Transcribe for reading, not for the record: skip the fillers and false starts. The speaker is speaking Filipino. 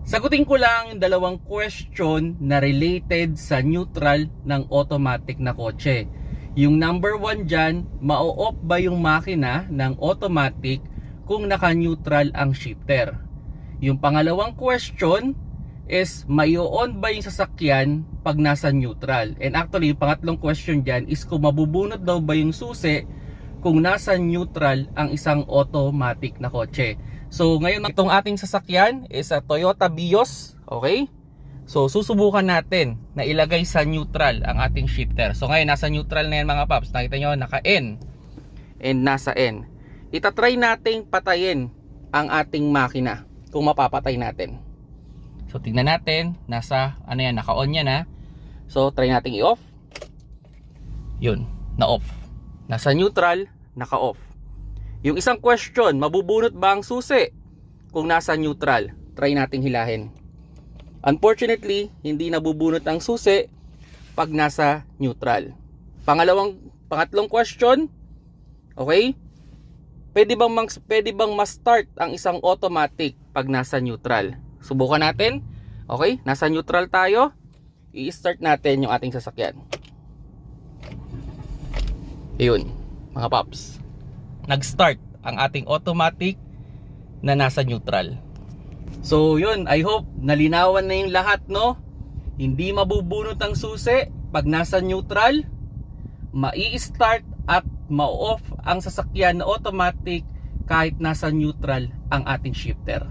Sagutin ko lang dalawang question na related sa neutral ng automatic na kotse. Yung number 1 dyan, ma-off ba yung makina ng automatic kung naka-neutral ang shifter? Yung pangalawang question is, may-on ba yung sasakyan pag nasa neutral? And actually, yung pangatlong question dyan is kung mabubunot daw ba yung susi kung nasa neutral ang isang automatic na kotse. So ngayon itong ating sasakyan is a Toyota Vios, okay? So susubukan natin na ilagay sa neutral ang ating shifter. So ngayon nasa neutral na yan mga paps. Nakita nyo, naka-N and nasa N. Itatry nating patayin ang ating makina kung mapapatay natin. So tingnan natin, nasa ano yan, naka-on yan ha. So try nating i-off. Yun, na-off. Nasa neutral, naka-off. Yung isang question, mabubunot ba ang susi kung nasa neutral? Try nating hilahin. Unfortunately, hindi nabubunot ang susi pag nasa neutral. Pangatlong question, okay? Pwede bang ma-start ang isang automatic pag nasa neutral? Subukan natin. Okay, nasa neutral tayo. I-start natin yung ating sasakyan. Ayun, mga paps. Nag-start ang ating automatic na nasa neutral. So yun, I hope nalinawan na yung lahat, no? Hindi mabubunot ang susi pag nasa neutral. Mai-start at ma-off ang sasakyan na automatic kahit nasa neutral ang ating shifter.